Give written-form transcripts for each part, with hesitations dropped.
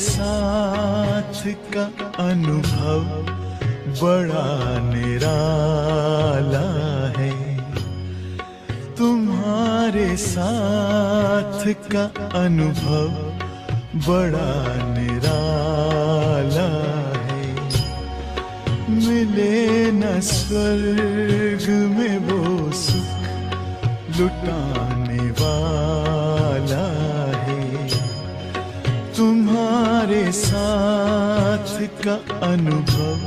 साथ का अनुभव बड़ा निराला है। तुम्हारे साथ का अनुभव बड़ा निराला है। मिले न स्वर्ग में वो सुख लुटाने वाला है। तुम्हारे साथ का अनुभव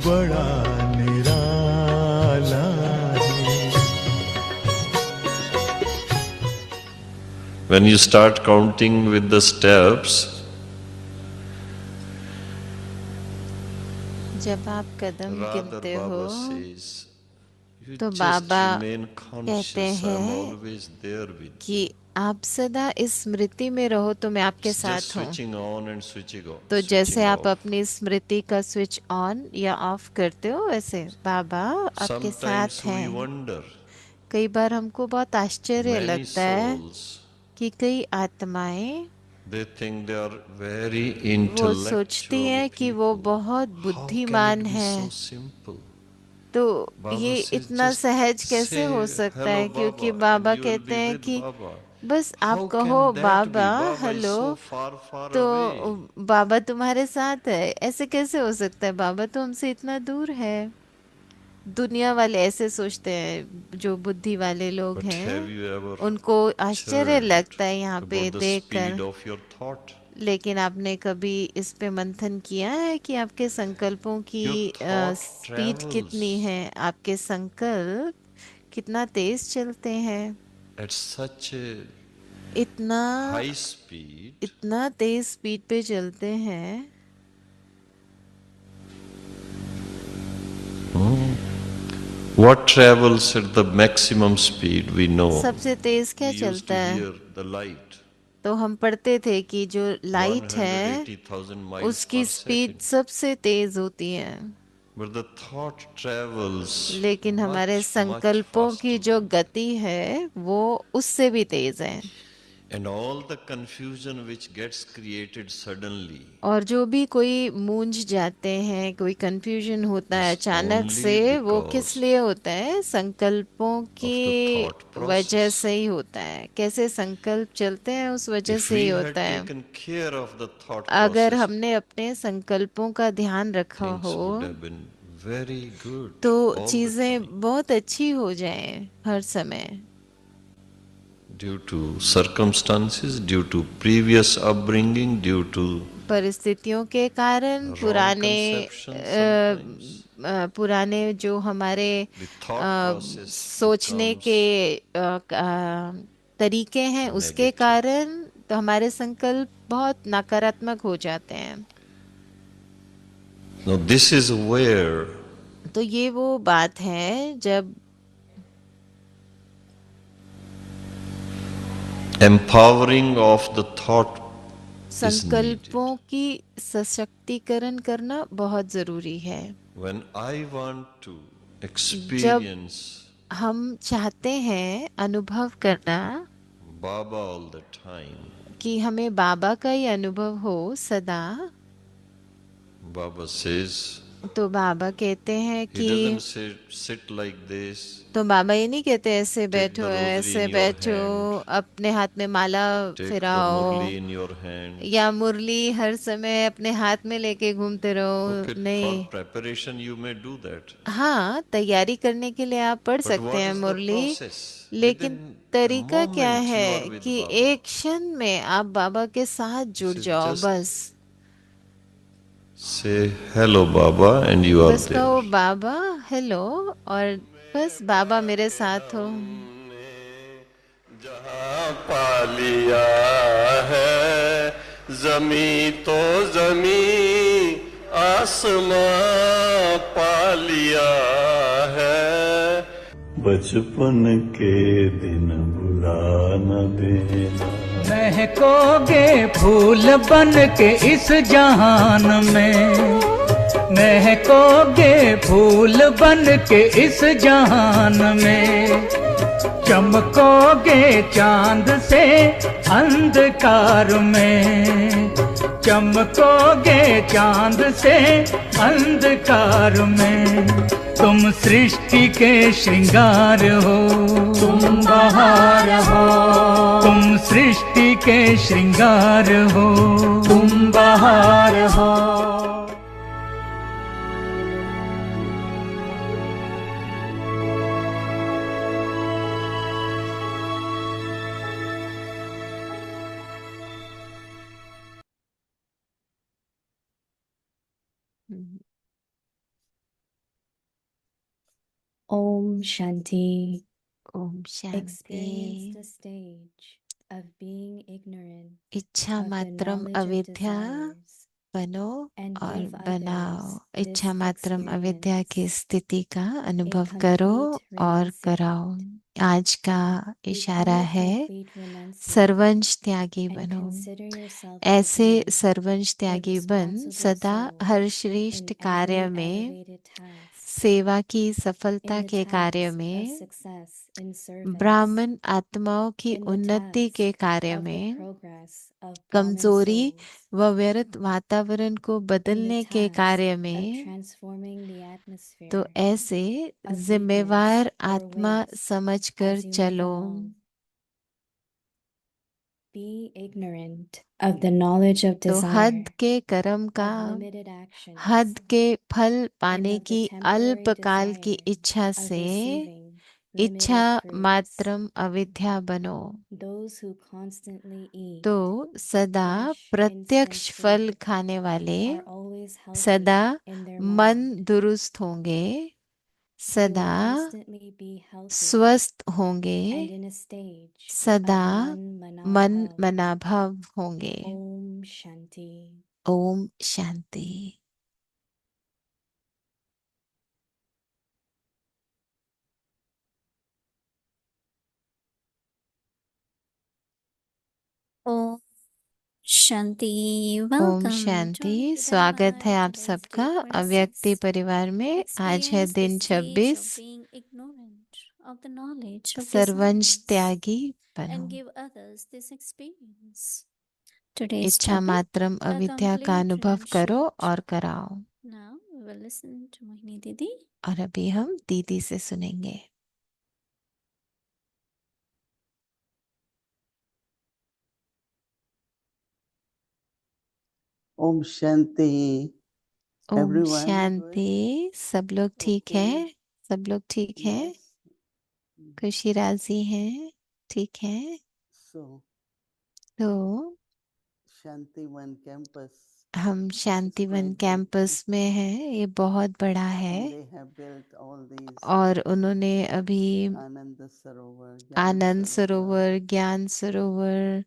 बड़ा निराला है। When you start counting with the steps, जब आप कदम गिनते Radha हो Baba says, you तो just बाबा remain conscious, कहते I'm हैं always there with कि you. आप सदा इस स्मृति में रहो तो मैं आपके Just साथ हूँ। switching on and switching off. तो जैसे switching आप off. अपनी स्मृति का स्विच ऑन या ऑफ करते हो, वैसे बाबा आपके Sometimes साथ we हैं। wonder, कई बार हमको बहुत आश्चर्य many लगता है souls, कि कई आत्माएं they think they are very वो intellectual सोचती हैं कि वो people. बहुत How can बुद्धिमान it be हैं। so simple? तो Baba ये says, इतना just सहज कैसे say हो सकता hello है, क्योंकि Baba Baba and you will कहते be हैं with कि Baba. बस आप How कहो can that be? Baba Baba is hello so far, far तो away. बाबा तुम्हारे साथ है। ऐसे कैसे हो सकता है, बाबा तो हमसे इतना दूर है। दुनिया वाले ऐसे सोचते हैं, जो बुद्धि वाले लोग But हैं have you ever उनको आश्चर्य observed लगता है यहाँ पे about the देखकर। speed of your thought? लेकिन आपने कभी इस पे मंथन किया है कि आपके संकल्पों की Your thought स्पीड travels कितनी है? आपके संकल्प कितना तेज चलते हैं? at such a इतना high speed इतना तेज स्पीड पे चलते हैं। what travels at the maximum speed we know. सबसे तेज क्या We used चलता to है? hear the light. तो हम पढ़ते थे कि जो लाइट है 180,000 miles उसकी per स्पीड second. सबसे तेज होती है। But the thought travels लेकिन हमारे much, much संकल्पों की faster. जो गति है वो उससे भी तेज है। And all the confusion which gets created suddenly और जो भी कोई मूंझ जाते हैं, कोई कंफ्यूजन होता है is अचानक only से, वो because किस लिए होता है? संकल्पों of the की thought वजह process. से ही होता है। कैसे संकल्प चलते हैं उस वजह If से we ही had होता है। taken care of the thought अगर process, हमने अपने संकल्पों का ध्यान रखा things हो would have been very good तो all the time. चीजें बहुत अच्छी हो जाएं हर समय। Due to circumstances, due to previous upbringing, due to परिस्थितियों के कारण, wrong पुराने conception sometimes, पुराने जो हमारे the thought process सोचने becomes के तरीके हैं, उसके negative. कारण तो हमारे संकल्प बहुत नकारात्मक हो जाते हैं। Now this is where तो ये वो बात है जब empowering of the thought is needed. संकल्पों की सशक्तिकरण करना बहुत जरूरी है। When I want to experience हम चाहते हैं अनुभव करना Baba all the time, कि हमें बाबा का ही अनुभव हो सदा, Baba says, तो बाबा कहते हैं he कि doesn't sit like this, तो बाबा ये नहीं कहते ऐसे Take बैठो, the rosary ऐसे in your बैठो, hand. अपने हाथ में माला take the फिराओ murli in your hand. या मुरली हर समय अपने हाथ में लेके घूमते रहो। Okay, नहीं, for preparation you may do that. हाँ, तैयारी करने के लिए आप पढ़ But सकते what हैं is the मुरली, process? लेकिन Within a तरीका क्या moment you है are with कि Baba. एक क्षण में आप बाबा के साथ जुड़ This is जाओ। just बस Say hello Baba and you are बस कहो there. बाबा हेलो, और बस बाबा मेरे साथ हो। जहाँ पा लिया है जमी तो जमी, आसमां पा लिया है। बचपन के दिन भुला न देना। महकोगे फूल बन के इस जहान में, महकोगे फूल बन के इस जहान में, चमकोगे चांद से अंधकार में, चमकोगे चांद से अंधकार में। तुम सृष्टि के श्रृंगार हो, तुम बहार हो। तुम सृष्टि के श्रृंगार हो, तुम बहार हो। हम्म, Om Shanti. Om Experience Shanti. the stage of being ignorant इच्छा of the Mataram knowledge of अविद्या desires बनो and और give बनाओ। others इच्छा this मात्रम अविद्या की experience स्थिति का a अनुभव करो complete और कराओ। renunciate. आज का इशारा Become a है complete renunciate सर्वंश त्यागी and बनो। consider yourself to ऐसे be सर्वंश a त्यागी बन responsible सदा soul हर in श्रेष्ठ कार्य every में, elevated task, सेवा की in सफलता the के कार्य task of में, success in service, ब्राह्मण आत्माओं की in the उन्नति के task कार्य of the में, progress of Brahmin कमजोरी souls, व व्यर्थ वातावरण को in the बदलने के task कार्य of में। transforming the तो atmosphere ऐसे of जिम्मेवार weakness or आत्मा waste समझकर as you move चलो। along. Be ignorant of the knowledge of तो हद desire, के कर्म का, of limited actions, हद के फल and पाने of the की temporary अल्पकाल की desire इच्छा of से receiving इच्छा limited fruits. मात्रम अविद्या बनो। Those who constantly eat तो सदा fresh प्रत्यक्ष instant फल food खाने वाले are always सदा healthy in their मन mind. दुरुस्त होंगे, They will सदा constantly be healthy स्वस्थ होंगे, and in a stage सदा of मन manmanabhav. मनाभाव होंगे। Om Shanti. ओम शांति। ओम शांति। ओम वेलकम शांति। जॉइनिंग स्वागत है टुडे आप today's सबका day अव्यक्ति 26 परिवार में। आज है experience the दिन stage 26। of being ignorant of the knowledge of सर्वंश desires त्यागी बनो। and give others this experience. Today's इच्छा topic, मात्रम a अविद्या का complete अनुभव करो renunciate. और कराओ। Now we will listen to Mohini Didi. और अभी हम दीदी से सुनेंगे। ओम शांति। ओम Everyone शांति। सब लोग ठीक okay? है? सब लोग ठीक है? Yes. खुशी राजी हैं? ठीक है? So तो शांतिवन कैंपस हम शांतिवन quite big. कैंपस में हैं। ये बहुत बड़ा and है they have built all these और उन्होंने अभी आनंद सरोवर, ज्ञान आनंद सरोवर, सरोवर, ज्ञान सरोवर,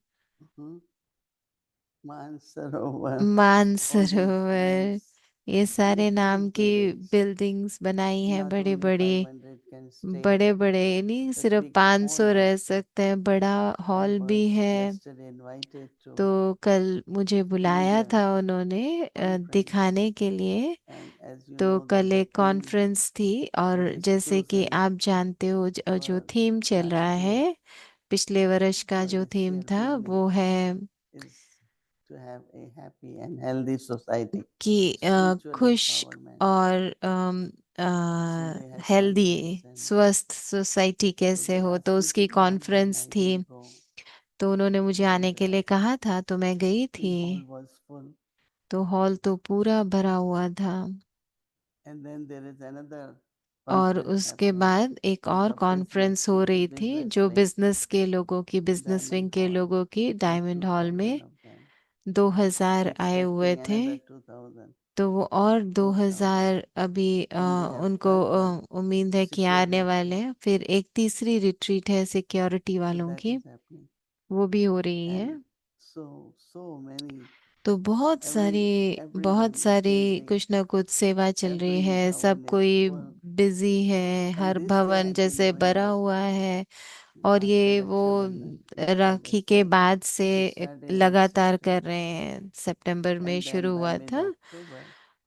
मान सरोवर, मान all these सरोवर, names, ये सारे huge नाम की buildings. बिल्डिंग्स बनाई हैं। Not बड़ी only बड़ी 500 can stay, बड़े बड़े नहीं but सिर्फ big 500 hall रह also. सकते हैं, बड़ा I हॉल भी was है। yesterday invited to तो कल मुझे बुलाया their था उन्होंने conference, दिखाने के लिए। and as you तो know कल that the एक theme कॉन्फ्रेंस थी और that is जैसे कि chosen आप जानते हो जो for थीम चल last रहा year है, पिछले वर्ष का for जो this थीम year था beginning वो है is to have a happy and healthy society, कि spiritual खुश empowerment. और So they had called healthy this, and स्वस्थ सोसाइटी so कैसे they हो, asked तो me उसकी to come, and conference I थी। did go, तो उन्होंने मुझे आने and के लिए कहा था, तो मैं गई the थी। hall was full. तो हॉल तो पूरा भरा हुआ था। And then there is another और conference उसके happening, बाद एक which और of business कॉन्फ्रेंस हो रही थी business जो wing, बिजनेस के लोगों की, बिजनेस विंग Diamond के Hall, लोगों की, like डायमंड हॉल 2000 में of them, 2000 आए हुए expecting थे। another 2000 तो वो और more come. 2000 अभी And they have उनको third one, उम्मीद है कि आने वाले security. हैं। फिर एक तीसरी रिट्रीट है सिक्योरिटी So वालों that की, is happening. वो भी हो रही है। And so many, तो बहुत everyone सारी busy, कुछ ना कुछ सेवा चल रही every है। सब भवन is कोई full. बिजी है, And हर this year भवन I've been जैसे doing भरा that हुआ है। और after ये वो Raksha Bandhan, राखी के let's say बाद से it started in लगातार कर September. रहे हैं। सितंबर में And शुरू then by हुआ था mid-October,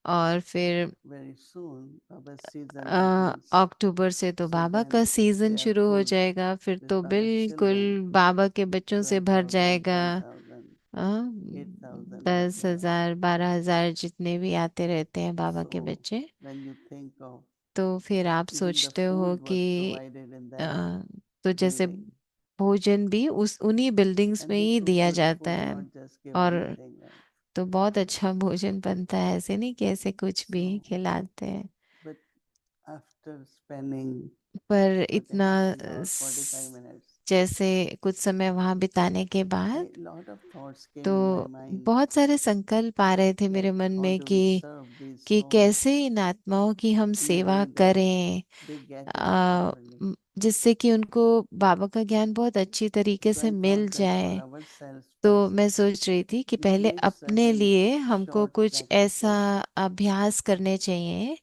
और फिर very soon, Baba's season begins. अक्टूबर से तो So बाबा then का सीजन they are शुरू हो full जाएगा। फिर with तो Baba's बिल्कुल children, बाबा के बच्चों से भर 12,000, जाएगा। 10,000. हाँ, 8,000 दस whatever. हजार 12,000 जितने भी आते रहते हैं बाबा के So बच्चे। when you think of तो फिर आप even the सोचते हो food कि was provided in a, that तो जैसे building, भोजन भी उस उन्हीं बिल्डिंग्स and में they ही cook दिया good जाता food, है। not just give और anything, right? तो बहुत अच्छा भोजन बनता है, ऐसे नहीं कि ऐसे कुछ भी So, खिलाते हैं। but after spending पर what a इतना half an hour, 45 स- minutes, जैसे कुछ समय वहां बिताने के बाद a lot of thoughts तो came in my mind, बहुत सारे संकल्प आ रहे थे मेरे like मन how में do we कि serve these कि souls कैसे इन आत्माओं की हम in a सेवा way that करें, they get it uh, properly. जिससे कि उनको बाबा का ज्ञान बहुत अच्छी तरीके So से I mill thought that for जाए। ourselves तो first, मैं सोच रही थी कि we पहले create अपने certain लिए हमको short कुछ ऐसा practices अभ्यास करने चाहिए,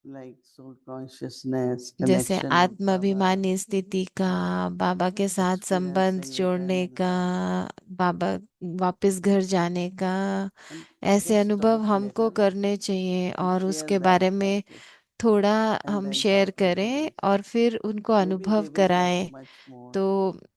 like soul consciousness, जैसे connection with Baba, आत्माभिमानी स्थिति का, बाबा के साथ संबंध experiencing जोड़ने returning का, back, बाबा वापस घर जाने का, and ऐसे just अनुभव talk हमको little करने चाहिए and और share उसके that बारे में practice थोड़ा and हम then शेयर talk about करें it. और फिर उनको Maybe अनुभव they will get कराएं। much more तो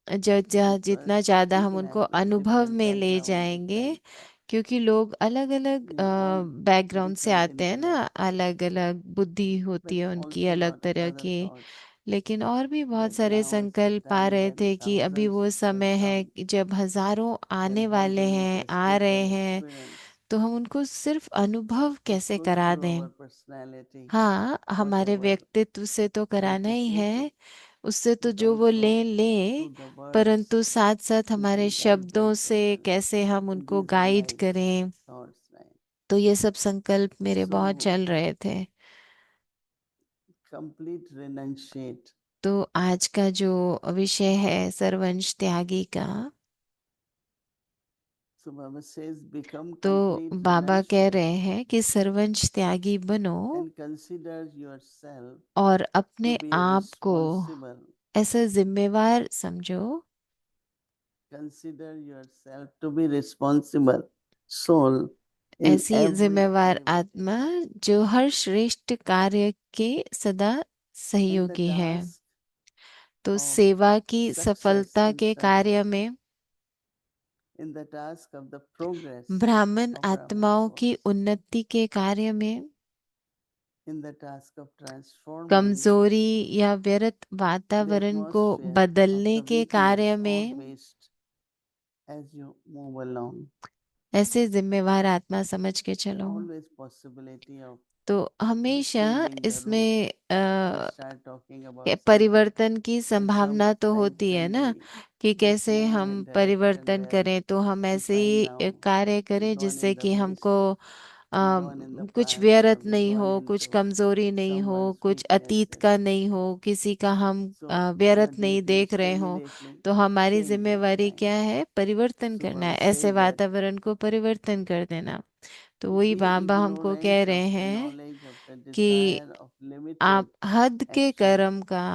because जितना ज़्यादा हम people उनको have अनुभव different में ले background, जाएंगे, different, क्योंकि लोग अलग अलग all बैकग्राउंड से different आते हैं ना, intellect, अलग अलग बुद्धि but होती है उनकी also अलग lot of तरह other की। thoughts लेकिन और भी बहुत that सारे now is the संकल्प आ time रहे when थे कि अभी thousands वो will समय है come, कि जब हजारों then आने how वाले do we हैं, just आ give रहे them हैं, experience तो हम उनको सिर्फ अनुभव to कैसे push करा through दें। our personality, हाँ, हमारे whatever व्यक्तित्व से तो we कराना ही take it, है, उससे तो but जो वो also ले, through the परंतु words साथ साथ we हमारे can guide that शब्दों से person. कैसे हम And उनको these are गाइड my करें। thoughts, right? तो ये सब संकल्प मेरे बहुत So चल रहे थे। complete renunciate. तो आज का जो विषय है सर्वंश त्यागी का, So Baba says, become तो complete बाबा कह renunciate रहे हैं कि सर्वंश त्यागी बनो and consider yourself और to अपने be a आप को responsible. ऐसा जिम्मेवार समझो, Consider yourself to be responsible soul in ऐसी every जिम्मेवार activity. आत्मा जो हर श्रेष्ठ कार्य के सदा In the सहयोगी है। task तो of सेवा की success सफलता in के service, कार्य में, in the task of the progress ब्राह्मण of Brahman आत्माओं की souls, उन्नति के कार्य में, in the task of transforming कमजोरी या व्यर्थ the वातावरण को atmosphere of बदलने the के कार्य weakness or में, waste as you move along. ऐसे जिम्मेवार आत्मा समझ के चलो। Always possibility of तो हमेशा changing the route. इसमें We start talking about something परिवर्तन की and संभावना तो sometimes होती है when ना, we कि get कैसे more हम in direction परिवर्तन where करें, तो हम we ऐसे find ही now कार्य we करें gone जिससे in the कि waste, हमको we uh, gone in the कुछ past, or व्यर्थ we नहीं gone हो, कुछ into कमजोरी नहीं हो, someone's कुछ अतीत weaknesses. का नहीं हो, किसी का हम So our व्यर्थ नहीं duty देख is to रहे हो। immediately तो हमारी change it, जिम्मेवारी right? क्या है? परिवर्तन So करना है, Baba ऐसे says that वातावरण को परिवर्तन कर देना। तो वही be बाबा हमको कह ignorant of रहे the हैं knowledge of the कि desire of limited आप हद के action कर्म का,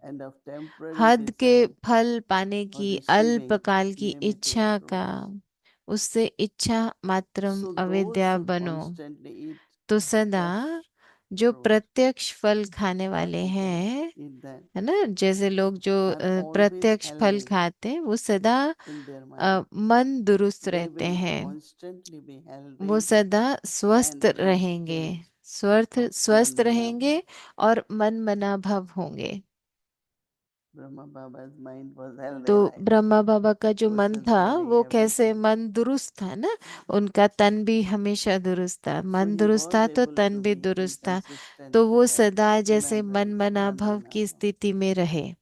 and of temporary हद के desire फल पाने for की receiving अल्पकाल की limited इच्छा का, fruits. उससे इच्छा मात्रम So those अविद्या who बनो। constantly eat तो सदा fresh जो fruit, प्रत्यक्ष फल खाने what वाले people हैं, eat that, है ना, जैसे लोग जो are always प्रत्यक्ष फल healthy खाते हैं वो सदा in their mind. मन दुरुस्त They रहते will हैं, constantly be वो healthy सदा स्वस्थ and in रहेंगे, state of स्वस्थ man-mana रहेंगे bhava. और मन मना भव होंगे। Brahma Baba's mind was healthy, तो right? ब्रह्मा बाबा का जो मन Person's था body, वो कैसे, everything. मन दुरुस्त था ना, उनका तन भी हमेशा दुरुस्त था, So मन he दुरुस्त was था तो able तन to भी be in दुरुस्त था। consistent तो वो manner. सदा जैसे Remember मन मना Man भव Mana की Bhava. स्थिति में रहे।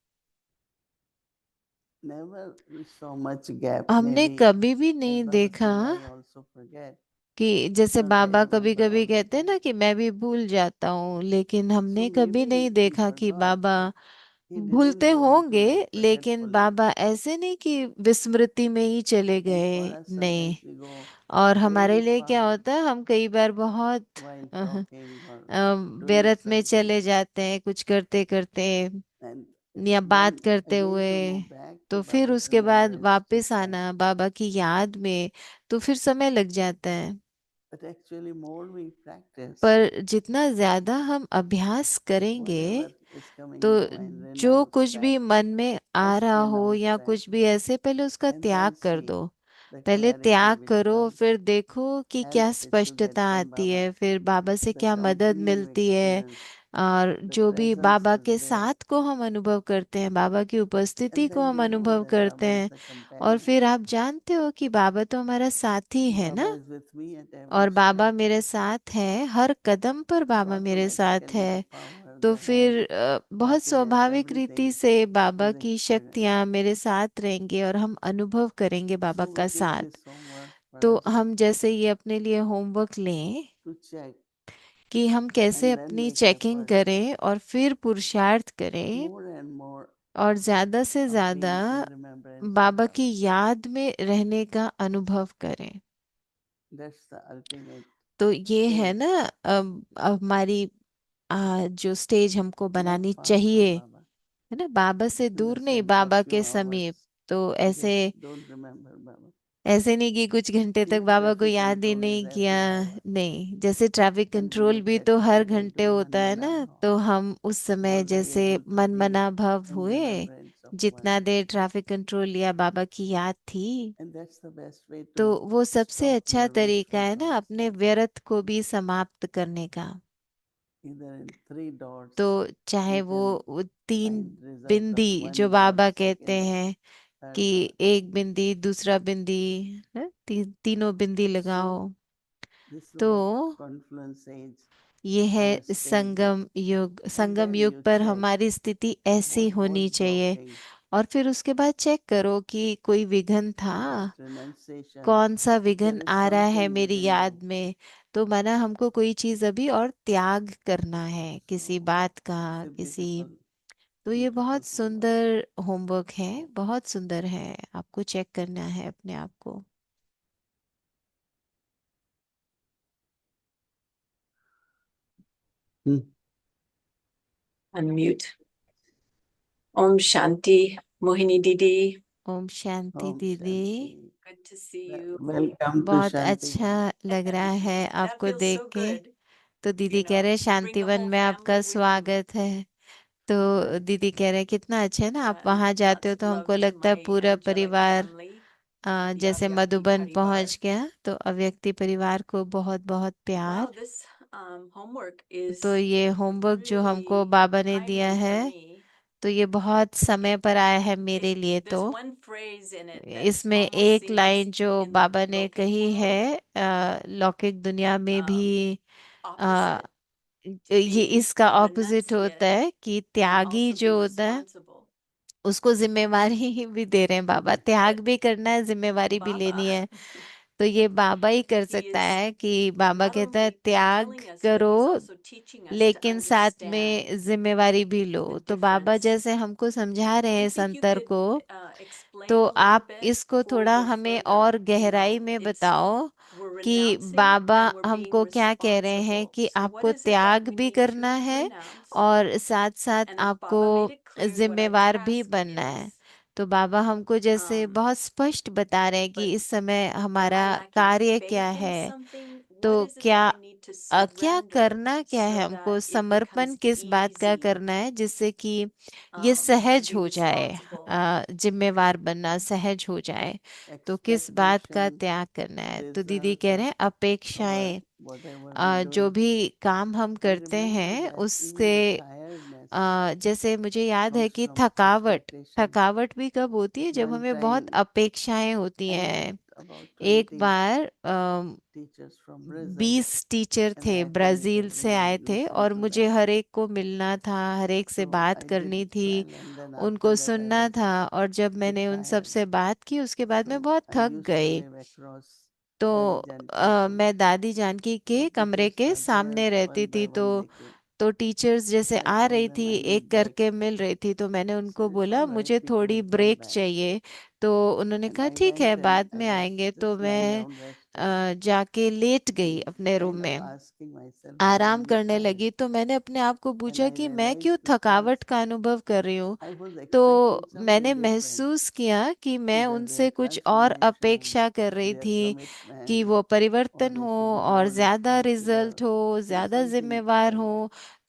Never we saw much gap. हमने Maybe कभी भी as नहीं Baba देखा says, I also forget. कि जैसे Not I बाबा कभी remember कभी all the कहते हैं time. ना कि मैं भी भूल जाता हूँ, लेकिन So हमने कभी maybe नहीं he देखा कि forgot, Baba but he didn't भूलते go into होंगे, that लेकिन forgetfulness. बाबा ऐसे नहीं कि विस्मृति में ही चले And गए, for us, नहीं। sometimes we go और हमारे very लिए क्या far होता है, हम कई बार बहुत while a, talking or doing व्यर्थ में something. चले जाते हैं कुछ करते करते And या बात then करते again हुए। to go back तो to फिर Baba's उसके बाद remembrance वापस takes time. आना बाबा की याद में, तो फिर समय लग जाता है। But actually, more we practice, पर जितना ज्यादा हम अभ्यास करेंगे, whatever is coming तो in the mind, जो renounce कुछ that. भी मन में आ First रहा हो renounce या that. कुछ भी ऐसे, पहले उसका And त्याग then कर see दो। the पहले clarity त्याग which करो, comes. फिर देखो कि क्या Help which you get स्पष्टता from आती Baba. है, फिर बाबा से The क्या मदद company you मिलती है। experience. और The जो भी presence बाबा is के there. साथ को हम अनुभव करते हैं, बाबा की उपस्थिति And को then हम you know अनुभव that करते Baba is हैं। the और companion. फिर आप जानते हो कि बाबा तो हमारा साथी है Baba ना। is with me at every और बाबा step. मेरे साथ है, हर कदम पर So बाबा मेरे साथ automatically the है। power, तो the help, फिर बहुत happiness, स्वाभाविक रीति everything से बाबा is की experienced. शक्तियां मेरे साथ रहेंगी और हम अनुभव करेंगे बाबा So we का take साथ। this homework for तो us हम जैसे ये अपने लिए होमवर्क लें to check कि हम कैसे and then अपनी make चेकिंग effort करें और फिर पुरुषार्थ करें more and more और ज्यादा से of ज्यादा being in remembrance of बाबा की Baba. याद में रहने का अनुभव करें। That's the ultimate तो ये है stage, ना हमारी जो स्टेज हमको not बनानी far from चाहिए, Baba, है ना, बाबा से in the दूर नहीं, sense of बाबा few के hours. समीप। तो Just ऐसे don't remember Baba. ऐसे नहीं कि कुछ घंटे See, तक बाबा को traffic याद ही control is नहीं किया। every hour, नहीं, जैसे traffic and we control get भी that तो हर again घंटे to होता है Manmana ना। Bhava. तो हम उस समय Always जैसे able to be मनमना भव in हुए, remembrance of जितना one. देर ट्रैफिक कंट्रोल लिया बाबा की याद थी। And that's the best way तो to वो सबसे stop अच्छा your तरीका wasteful है ना thoughts, अपने व्यर्थ को भी समाप्त करने का। either in 3 dots. तो चाहे You वो can वो तीन find result of बिंदी जो 1 dot, बाबा कहते second dot, हैं third कि dot. एक बिंदी, दूसरा बिंदी, तीनों बिंदी लगाओ। So this is तो about confluence age ये and a है stage. संगम युग। And संगम then युग you पर check हमारी स्थिति ऐसी what होनी was चाहिए। blockage. और फिर उसके बाद चेक करो कि कोई विघन था, First renunciation. कौन सा There विघन is आ रहा है something मेरी within you. याद में। तो माना हमको कोई चीज अभी और त्याग करना है, किसी So बात का, it's a किसी। beautiful, तो ये beautiful बहुत homework. सुंदर होमवर्क है, बहुत सुंदर है। आपको चेक करना है अपने आप को। Hmm. Unmute. Om Shanti, Mohini Didi. Om Shanti Om दीदी। Shanti. Good to see you. Welcome to बहुत Shanti. अच्छा लग रहा है That आपको feels देख so के। good. तो दीदी You कह know, रहे to bring the Shantivan whole में आपका family with you. स्वागत है। तो दीदी कह रहे कितना अच्छा है ना, आप वहां जाते हो Lots of तो love हमको to लगता है my पूरा angelic परिवार family. जैसे Avyakti मधुबन Parivar. पहुंच गया। तो अव्यक्ति परिवार को बहुत बहुत Wow, प्यार। this homework is तो ये होमवर्क जो हमको really बाबा ने दिया timely for है, me. तो ये बहुत समय पर आया है मेरे लिए। There's तो one phrase in it that इसमें almost एक seems लाइन जो in बाबा the ने locate कही world है लौकिक दुनिया में भी, आ, opposite ये being इसका ऑपोजिट होता renunciate है कि and त्यागी also be जो होता है responsible. उसको जिम्मेवारी भी दे रहे हैं बाबा। त्याग But भी करना है, जिम्मेवारी भी Baba, लेनी है। तो ये बाबा ही कर he सकता is है कि बाबा not कहता है only त्याग telling us, but करो he's also teaching us to लेकिन साथ understand में जिम्मेवारी भी लो। the तो बाबा difference. जैसे हमको समझा रहे Do हैं you think you संतर could को, explain तो a little आप bit इसको before we थोड़ा go हमें further? और गहराई में It's बताओ we're कि renouncing Baba and we're being हमको क्या कह रहे हैं responsible. कि So what आपको is it that त्याग we भी need करना to है renounce? और साथ साथ And आपको Baba made it clear what our जिम्मेवार भी task बनना है। is. तो बाबा हमको जैसे Um, बहुत स्पष्ट बता रहे हैं but कि इस समय am हमारा I lacking कार्य क्या faith in है। something? तो What is it क्या that I need to क्या surrender करना क्या है, so हमको that it समर्पण becomes किस बात का easy करना है जिससे कि ये to सहज be हो जाए, responsible? जिम्मेवार बनना सहज हो जाए। तो किस बात का Expectation, त्याग करना है। तो दीदी desires कह of रहे हैं our अपेक्षाएं, whatever we जो doing. भी काम हम And करते remember हैं that उससे even the tiredness जैसे मुझे याद है comes कि from थकावट, expectation. थकावट भी कब होती है, जब One हमें बहुत time अपेक्षाएं होती I हैं। met about एक 20 बार teachers from Brazil 20 teacher and I थे, attended ब्राजील से आए everybody, थे listened और to मुझे them. हर एक को मिलना था, हर एक से So बात I did करनी थी, well and then after उनको that I सुनना was था। और जब bit मैंने उन सब tired. से बात की उसके बाद मैं So बहुत I थक used to गई। live across तो Daddy Janki's home. मैं दादी जानकी के So कमरे teachers के were there, सामने रहती one थी। by one they came. तो टीचर्स जैसे So I आ told रही them थी I एक need break. करके मिल रही थी, तो मैंने So उनको it's बोला all right, मुझे people थोड़ी will come ब्रेक back. चाहिए। तो उन्होंने And कहा I ठीक है went and बाद I में was आएंगे। तो just lying मैं down resting जाके लेट गई and अपने रूम kind of में, asking myself, why आराम are you करने tired? लगी। तो मैंने अपने आप को And पूछा I कि मैं क्यों realized because थकावट का अनुभव कर रही हूँ। I was तो expecting मैंने something different. महसूस किया कि मैं Either उनसे their कुछ और transformation, अपेक्षा कर रही their थी कि commitment, वो or परिवर्तन they हो should be और more ज्यादा रिजल्ट responsible, हो, and ज्यादा something जिम्मेवार like हो। that.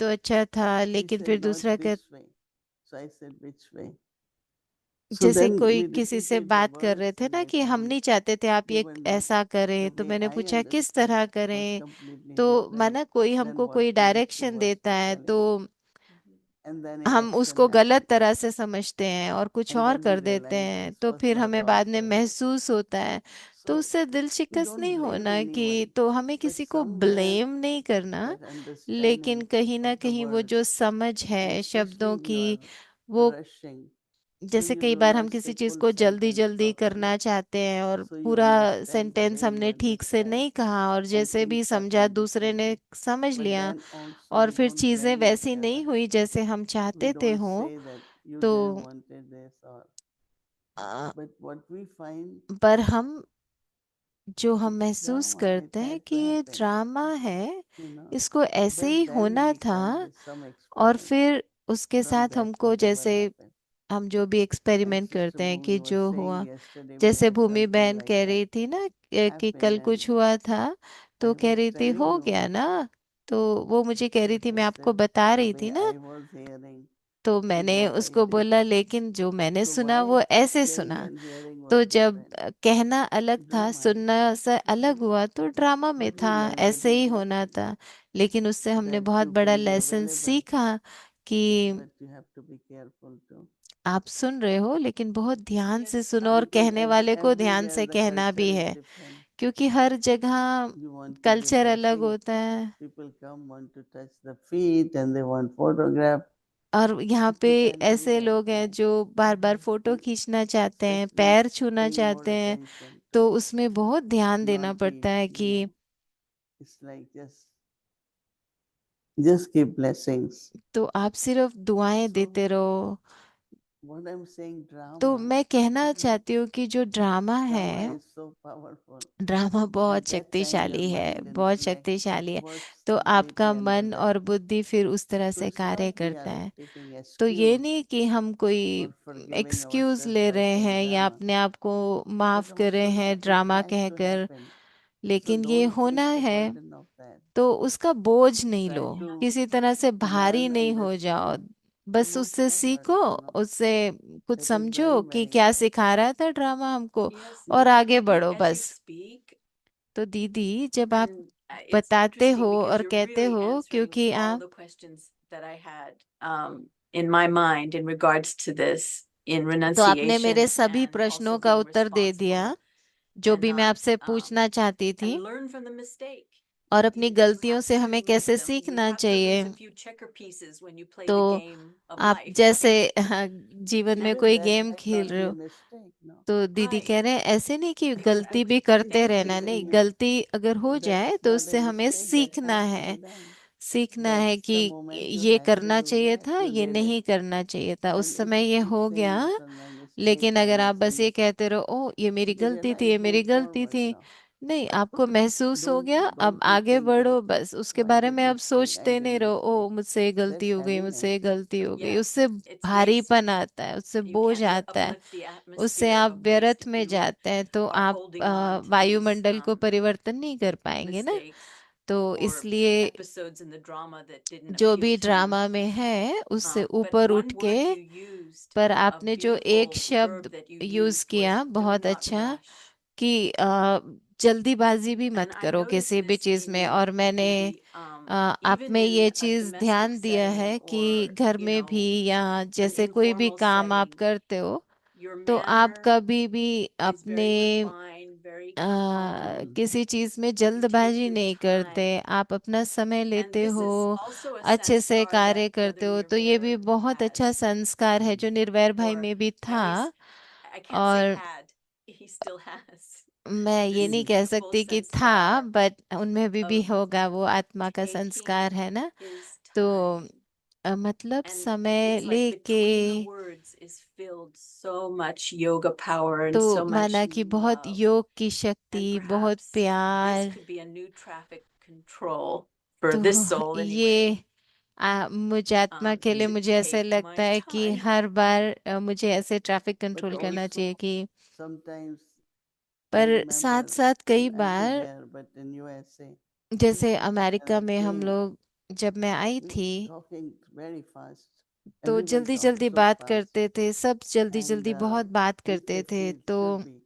तो अच्छा था, He लेकिन said, फिर not दूसरा this way. So I said, which way? So जैसे then कोई we किसी से repeated the बात कर रहे words थे and ना I कि हम found नहीं चाहते थे आप ये even ऐसा the करें, तो way मैंने I पूछा किस understood तरह was करें। completely तो different माना कोई than हमको what कोई she डायरेक्शन was देता है telling तो me. Mhm. And then हम inaction उसको happened. गलत तरह से समझते हैं और कुछ And और then we कर देते realized हैं, this तो was फिर not हमें our बाद में fault. महसूस होता है। तो So उससे दिल we शिकस्त don't नहीं blame होना कि, anyone, तो हमें but किसी को somewhere ब्लेम नहीं करना, that लेकिन understanding कहीं ना of the कहीं वो जो words, समझ and है especially शब्दों you की, are वो rushing, so जैसे you कई do बार हम not किसी say चीज full को जल्दी sentence जल्दी properly. करना चाहते हैं और So you पूरा understand the sentence way you हमने ठीक से understand, नहीं कहा और and जैसे भी things समझा happen दूसरे ने differently. समझ But लिया then also और we फिर don't चीजें blame each वैसी other. नहीं हुई जैसे हम We चाहते थे don't हों। say that you तो didn't wanted this or. A, But what we find, पर हम जो हम it's महसूस drama. It करते हैं had कि to ये happen. ड्रामा है, You know. इसको ऐसे But ही then होना we था। come with some और experience फिर उसके from साथ that हमको whatever जैसे happened. हम जो भी As एक्सपेरिमेंट Sister करते हैं Bhumi कि was जो saying हुआ, yesterday, we जैसे had भूमि something बहन like कह that रही थी ना कि happen, कल and कुछ हुआ था, तो I कह was रही थी telling हो Bhumi. गया ना, तो वो मुझे कह So रही थी मैं I आपको said बता the रही way थी ना, I was hearing तो is मैंने what I उसको did. बोला लेकिन जो मैंने So सुना my वो ऐसे explaining सुना। and hearing was तो जब different. कहना अलग था, Drama. सुनना से अलग हुआ, तो ड्रामा में But we था, learned a ऐसे big ही होना lesson था। लेकिन उससे हमने that बहुत you बड़ा can be लेसन available, सीखा कि but you have to be careful too. आप सुन रहे हो लेकिन बहुत ध्यान से Yes, सुनो और Because कहने वाले को ध्यान everywhere से the कहना culture भी is है, different. क्योंकि हर जगह You want to be culture अलग touching. होता है। People come, want to touch the feet, and they want photograph. और यहाँ पे You can't do ऐसे that लोग हैं there. जो बार बार फोटो And खींचना चाहते हैं, especially पैर छूना paying more चाहते हैं, attention to तो उसमें बहुत ध्यान देना not पड़ता be, है कि it's like just give blessings. तो आप सिर्फ दुआएं So देते रहो। what I'm saying, तो drama, मैं कहना चाहती हूँ कि जो ड्रामा drama है, is so powerful. ड्रामा बहुत At that time, your शक्तिशाली है, mind बहुत intellect शक्तिशाली है। works तो completely आपका under मन that. और बुद्धि फिर उस तरह So से it's कार्य not we करता are है। taking तो ये excuse नहीं कि हम कोई for forgiving एक्सक्यूज ourselves ले by रहे saying हैं या drama, अपने आप को but माफ कर रहे also हैं that it drama had to कहकर, happen. So लेकिन ये don't होना take the है। burden of that. तो उसका बोझ नहीं Try लो, to किसी तरह से भारी learn, नहीं हो जाओ, understand, and बस move उससे forward. सीखो, उससे कुछ That is समझो very, कि very क्या important. सिखा रहा था ड्रामा हमको, yes. और आगे बढ़ो As you बस। speak, तो दीदी जब आप and it's बताते interesting हो because और you're कहते really हो, answering क्योंकि all आप the questions that I had in my mind in regards to this in तो आपने renunciation मेरे सभी and प्रश्नों also का being उत्तर दे दिया responsible जो and भी मैं not आपसे पूछना चाहती थी, and learn from the mistake. और अपनी You गलतियों have से हमें to कैसे make them. You सीखना have to lose चाहिए। a few checker pieces when you play तो the game of आप life, जैसे right? जीवन में But कोई that गेम might खेल not रहे be a हो, mistake, no. तो दीदी Right. कह रहे हैं ऐसे नहीं कि गलती भी Exactly. करते Thank रहना, you. नहीं, Yeah. गलती अगर हो जाए That's तो not a उससे हमें mistake, that सीखना has to be है। done. सीखना है That's कि the moment you ये had to करना do चाहिए that, था, you ये did it. नहीं करना चाहिए था, उस And if समय you ये keep हो saying गया। it's not my mistake लेकिन and अगर आप it's a बस ये mistake, कहते रहो ओ ये मेरी you गलती थी, realize, ये मेरी move गलती forward थी, now. नहीं, आपको महसूस हो गया, अब Don't keep आगे thinking, बढ़ो बस, उसके oh, I बारे did में अब mistake, I सोचते did नहीं रहो, ओ mistake. मुझसे ये गलती That's हो गई, मुझसे ये heaviness. गलती हो गई, Yeah. उससे It's weights. भारीपन आता है, उससे You बोझ can't आता है, uplift the उससे atmosphere आप of waste व्यर्थ if में you जाते हैं, तो are आप holding on to these वायुमंडल को परिवर्तन नहीं कर पाएंगे ना। mistakes तो or इसलिए episodes in the drama that didn't जो appeal भी to you. ड्रामा में है उससे But ऊपर उठ one के, word you used, पर a आपने जो एक beautiful शब्द verb that you use used, किया was do बहुत not अच्छा, rush. कि जल्दीबाजी भी मत And I've करो किसी noticed भी this चीज में। in और मैंने the आप even में ये in a चीज domestic ध्यान दिया setting है कि or घर you में भी know या an जैसे कोई भी informal काम आप setting, करते हो, your तो आप manner कभी भी is अपने very refined, very calm. किसी चीज में You take जल्दबाजी your नहीं करते, time. आप अपना समय And लेते this हो, is also a अच्छे से sanskar that कार्य Brother करते हो। तो ये भी Nirvair बहुत अच्छा has, संस्कार है जो निर्वैर भाई or में भी at था। least I can't say और had, he still has मैं ये this नहीं कह beautiful सकती कि था, sanskar बट उनमें भी of होगा, वो आत्मा का संस्कार taking है ना। his तो time. मतलब And समय it's like लेके, between the words is filled so much yoga power and तो so much माना कि बहुत love. योग की And शक्ति, बहुत perhaps this प्यार, could be a new traffic control for तो this soul anyway. ये मुझे आत्मा के लिए To मुझे ऐसे take लगता my है कि time. हर बार मुझे ऐसे ट्रैफिक But कंट्रोल करना चाहिए also, कि, sometimes I पर साथ remember, साथ कई I'll be bar, there, but in USA, जैसे people अमेरिका में हम came लोग, जब मैं आई थी talking very fast. तो Everyone जल्दी talks जल्दी so बात fast, करते थे, सब जल्दी and जल्दी बहुत बात if करते they थे। feel तो should be.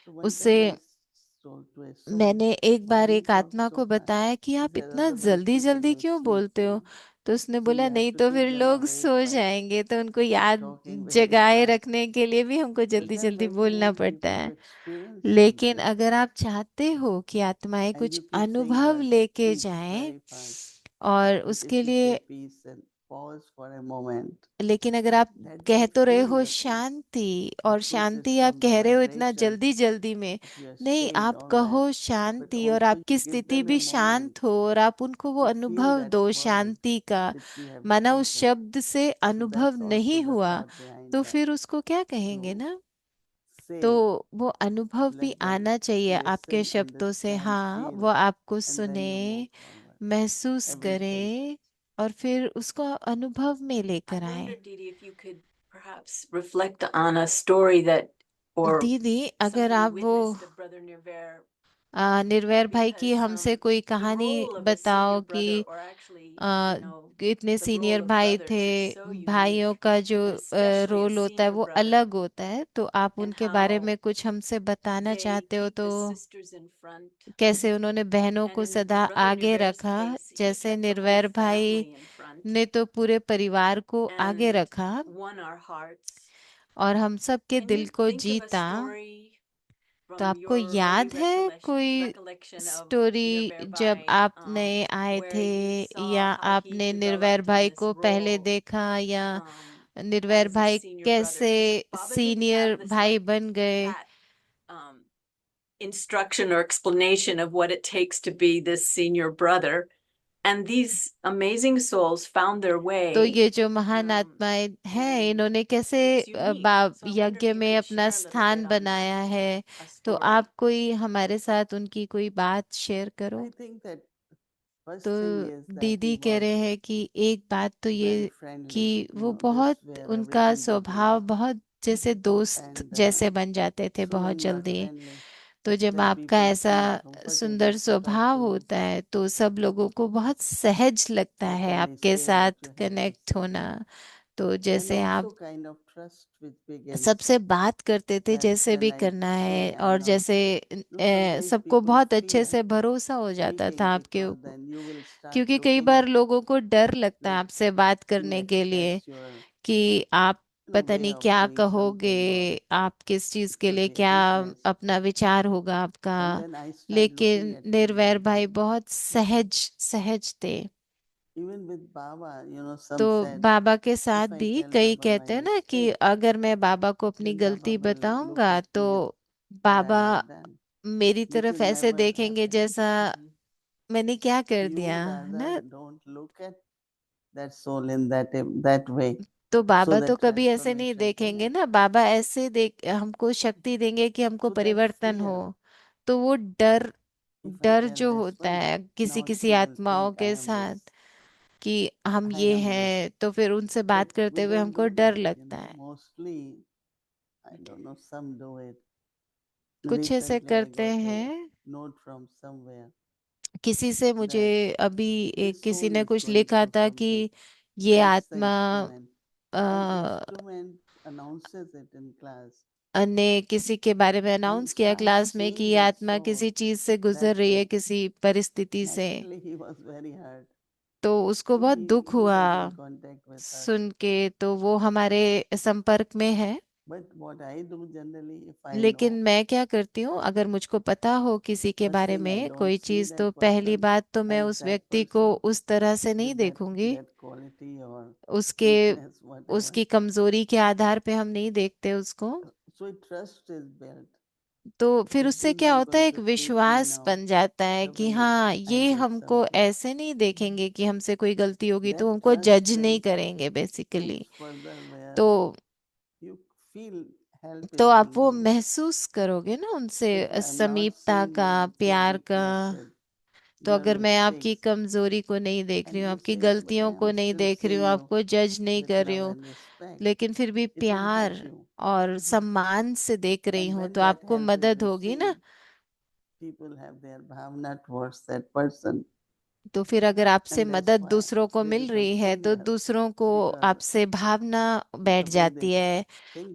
So one उससे time I told to a soul, मैंने एक why बार do you एक talk आत्मा so को fast? बताया कि He आप said, इतना otherwise जल्दी people जल्दी will क्यों sleep, बोलते हो। तो उसने So बोला you have नहीं to तो keep फिर them लोग awake सो by जाएंगे, तो उनको याद talking very जगाए fast. रखने के लिए भी हमको So जल्दी there are जल्दी many बोलना ways पड़ता people to है। experience लेकिन something, अगर आप चाहते हो कि आत्माएं and कुछ you keep saying अनुभव words, लेके peace, जाएं, very fast. और But उसके if you say लिए, peace and pause for a moment, लेकिन अगर आप that कह they तो रहे feel हो the peace. शांति, और Of course, it's शांति आप from the कह रहे हो इतना vibrations जल्दी जल्दी में, of your नहीं, state, आप all that. कहो But शांति और also आपकी you give स्थिति them a भी moment शांत हो, और आप उनको वो to feel अनुभव that दो word शांति का। which you have माना उस spoken. शब्द से So अनुभव that's also नहीं the हुआ, thought behind तो that. फिर उसको क्या कहेंगे To ना। तो say, वो अनुभव भी let them आना चाहिए आपके listen, शब्दों से, understand, हाँ, वो feel, आपको and then you move सुने, forward. महसूस Every करे, sense. और फिर उसको अनुभव में I लेकर आए। wonder, Didi, if you could perhaps reflect on a story that, or दीदी, अगर something you आप वो witnessed of Brother Nirvair, निर्वैर भाई की because हमसे कोई the कहानी role of a बताओ senior कि brother, or actually, आ, इतने the सीनियर role of भाई थे, brothers is so भाइयों unique, का जो especially a रोल होता है senior वो brother, अलग होता है, तो आप and उनके बारे how में कुछ हमसे बताना they चाहते हो keep तो the sisters in front. कैसे उन्होंने बहनों And को in सदा Brother आगे Nirvair's रखा, case, he जैसे kept the whole निर्वैर भाई family in front ने तो पूरे परिवार को आगे and रखा won our hearts. और हम सब के Can दिल you को think of a जीता। story तो from आपको your early याद है कोई recollection of स्टोरी Nirvair जब Bhai, आप नए आए where थे, you saw या how he आपने निर्वैर developed in भाई this को पहले role देखा, या निर्वैर as a भाई senior brother? कैसे Because Baba didn't senior have this भाई like बन गए। pat um, instruction or explanation of what it takes to be this senior brother. And these amazing souls found their तो way. ये जो महान आत्माएं हैं, and इन्होंने कैसे it's unique. बाब So I wonder यज्ञ if you में could अपना share a little स्थान bit on बनाया है। a तो story. आप कोई हमारे साथ उनकी कोई बात शेयर करो। I think that तो first thing is that he दीदी कह was रहे हैं कि एक बात तो ये very friendly, कि वो just बहुत, where उनका everything स्वभाव begins. बहुत जैसे दोस्त And जैसे बन जाते थे so बहुत when you are जल्दी। friendly, तो जब then आपका people ऐसा feel comfortable सुंदर to talk स्वभाव to you. होता है तो सब लोगों को बहुत सहज लगता They है can आपके say what साथ you have to connect say. होना। तो And जैसे आप also kind of trust which begins सबसे बात करते थे that जैसे भी when I करना say है, I'm और not, जैसे sometimes सबको people बहुत अच्छे fear से भरोसा हो जाता था speaking आपके because ऊपर, then you will start क्योंकि कई looking बार at लोगों को डर लगता है like आपसे बात you करने के लिए express your कि आप पता way नहीं of क्या doing कहोगे, something, or आप किस चीज it के could लिए be a क्या weakness. अपना विचार होगा आपका। And then I start looking लेकिन at निर्वैर children भाई too. बहुत सहज सहज थे। Even with Baba, some तो said, बाबा के if साथ I भी tell कई Baba my कहते हैं ना कि mistake, अगर मैं बाबा को अपनी then Baba गलती will look बताऊंगा at तो me what I Baba have done, मेरी which तरफ will ऐसे never देखेंगे happen. जैसा मैंने क्या कर You दिया rather ना। don't look at that soul in that way, तो so बाबा तो that कभी ऐसे नहीं transformation can देखेंगे ना, happen. बाबा ऐसे देख हमको शक्ति देंगे कि हमको So that परिवर्तन हो। fear, तो वो डर, if I डर tell जो this होता one, है किसी now किसी she will आत्माओं think I के am साथ this, कि हम I ये am this. हैं, तो फिर उनसे But बात करते we हुए don't हमको do डर that, लगता है। Mostly, I don't know, some do it. कुछ ऐसे Recently, I करते got a हैं। note from somewhere किसी से मुझे that अभी this किसी soul ने is कुछ going लिखा through था something. कि ये What's the आत्मा instrument? And a, instrument announces it in class. ने किसी के बारे में He अनाउंस किया starts क्लास में कि seeing ये that आत्मा किसी soul चीज से गुजर that रही है, way. किसी परिस्थिति से। Naturally, he was very hurt. तो उसको So बहुत दुख he हुआ got in contact with us. सुन के, तो वो हमारे संपर्क में है। But what I do generally, if I लेकिन know, मैं क्या करती हूँ, अगर मुझको पता हो किसी के first बारे thing I में don't कोई see चीज, तो that पहली person बात तो मैं as उस that व्यक्ति को person उस तरह से नहीं with that देखूंगी, that quality or उसके weakness, whatever. उसकी कमजोरी के आधार पे हम नहीं देखते उसको। So trust is built. तो फिर That उससे you're क्या not होता है, going एक to treat me विश्वास now बन जाता है the कि way हाँ, I ये did हमको something. ऐसे नहीं देखेंगे कि हमसे कोई गलती होगी तो That हमको trust जज नहीं then करेंगे बेसिकली। moves further where तो you feel help तो is आप being वो given. महसूस करोगे ना उनसे If I'm not समीपता seeing का, your प्यार का। weaknesses, तो your अगर मैं आपकी mistakes, कमजोरी को नहीं देख रही and हूँ, you आपकी say, but I गलतियों को am नहीं still देख रही हूँ, seeing you आपको जज नहीं with कर रही love हूँ, and respect, लेकिन फिर भी it will प्यार help you. और सम्मान से देख रही And हूँ, when तो that आपको help is मदद होगी ना। received, people have their bhavana towards that person. तो फिर अगर आपसे And that's मदद why दूसरों को there मिल is a रही है तो failure दूसरों को because आपसे भावना बैठ the way जाती they है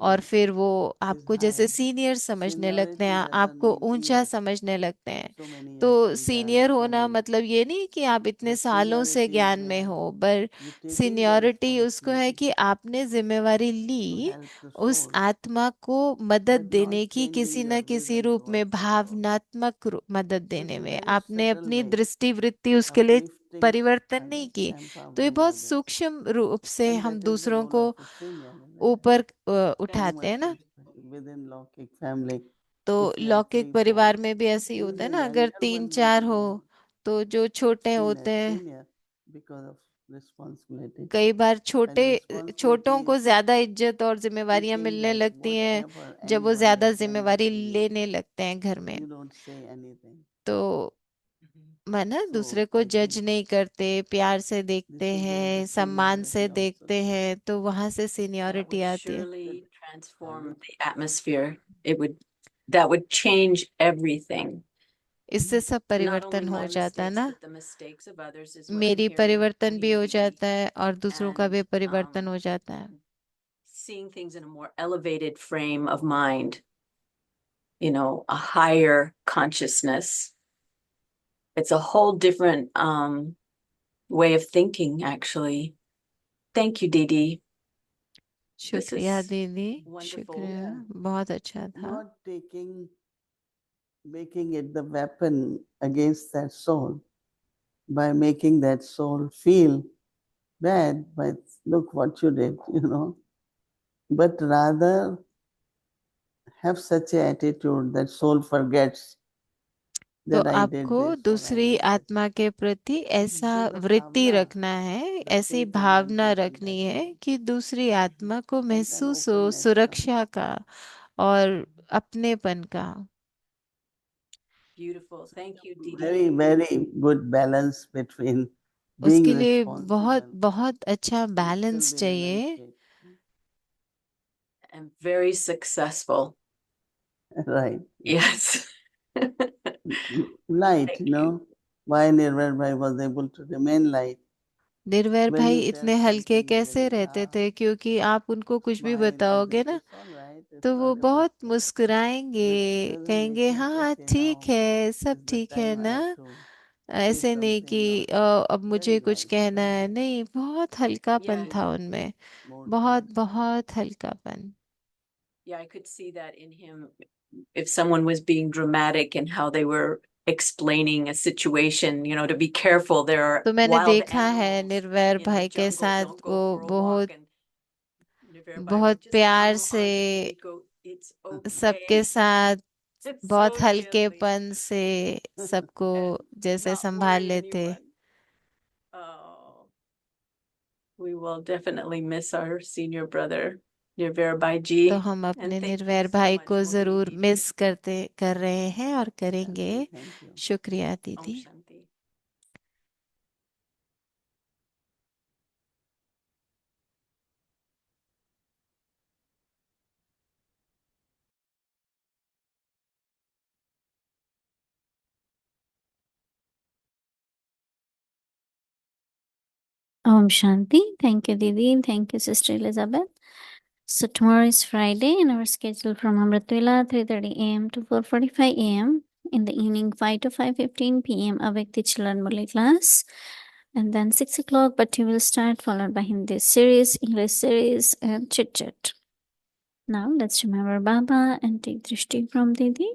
और thinking फिर वो is आपको जैसे higher. सीनियर समझने लगते हैं, Seniority doesn't आपको mean ऊंचा years, समझने लगते हैं। so many तो years in सीनियर the होना service. मतलब ये नहीं कि आप इतने But सालों से seniority ज्ञान is में हो, पर you taking the सीनियरिटी उसको है responsibility कि आपने जिम्मेवारी to ली help the उस soul, आत्मा को मदद but देने not की, changing किसी your न किसी visa रूप में towards the soul. भावनात्मक मदद So देने it's a में very आपने subtle अपनी way दृष्टि वृत्ति उसके of लिए lifting परिवर्तन नहीं others, की। तो ये empowering बहुत others. सूक्ष्म रूप से And हम that is the दूसरों role को of a senior in a way. ऊपर You उठाते हैं must ना। within Lokik family, तो if you have लौकिक 3, 4, परिवार में भी ऐसे ही you होता है the ना, अगर younger 3-4 one हो will be तो जो छोटे seen होते as हैं, senior because of responsibility. कई बार And छोटों responsibility को ज्यादा इज्जत और जिम्मेवारियां taking मिलने that लगती हैं whatever जब वो anyone ज्यादा has handed जिम्मेवारी to you, लेने लगते हैं घर में। you don't say anything. तो मैं ना So दूसरे को I जज think नहीं करते, प्यार से देखते this is there is हैं, a सम्मान से seniority also देखते to it. हैं, तो वहां से That सीनियरिटी would आती है। surely transform the atmosphere. That would change everything. इससे सब Not only परिवर्तन हो my जाता है mistakes, ना, but the mistakes of others as well. मेरी Hearing परिवर्तन भी हो Didi जाता है और दूसरों का and भी परिवर्तन हो जाता है। seeing things in a more elevated frame of mind, you know, a higher consciousness. It's a whole different way of thinking, actually. Thank you, Didi. शुक्रिया दीदी, wonderful. शुक्रिया, बहुत अच्छा था। Not making it the weapon against that soul by making that soul feel bad by look what you did, but rather have such an attitude that soul forgets तो that I did आपको this or I दूसरी did that. आत्मा के प्रति ऐसा जिससे वृत्ति भावना रखना है, ऐसी रखे कि भावना non-people रखनी that है way. कि दूसरी आत्मा को And then महसूस हो openness सुरक्षा comes. का और अपनेपन का। Beautiful. Thank you, Didi. Very, very good balance between being उसके लिए बहुत responsible बहुत अच्छा and still balance be in a चाहिए nice state. And very successful. Right. Yes. Light, Thank you. why Nirvan Bhai was able to remain light. Nirvair When भाई you tell इतने हल्के something कैसे very रहते rough, थे, क्योंकि आप उनको कुछ भी smile like बताओगे this, ना it's all right, it's तो वो not a big बहुत thing. मुस्कुराएंगे, But doesn't कहेंगे make like, हाँ okay, ठीक now है, सब is the ठीक है time I ना। have to say ऐसे नहीं कि something or अब मुझे very कुछ light, कहना very है, light. नहीं, बहुत हल्कापन Yeah. था उनमें, More बहुत gentle. बहुत हल्कापन। Yeah, I could see that in him. If someone was being dramatic and how they were explaining a situation, you know, to be careful. There are तो मैंने wild देखा है animals निर्वैर in the भाई के jungle. साथ Don't वो go for a बहुत walk. And Nirvair Bhai बहुत would just प्यार come से onto the vehicle. It's सबके okay. साथ It's बहुत so gently. हल्केपन से सबको And जैसे not संभाल worry लेते। anyone. Oh, we will definitely miss our senior brother, Nirvair Bhai तो ji. हम And अपने thank you निर्वैर so भाई much, को Mohini जरूर Didi. मिस कर रहे हैं और करेंगे। Thank you. शुक्रिया Om दीदी। Shanti. Om Shanti. Thank you, Didi. Thank you, Sister Elizabeth. So tomorrow is Friday and our schedule from Amrit Vela 3:30 a.m. to 4:45 a.m. In the evening 5 to 5:15 p.m. Avekti Chilan Murli class. And then 6 o'clock Bhatti will start, followed by Hindi series, English series and chit chat. Now let's remember Baba and take Drishti from Didi.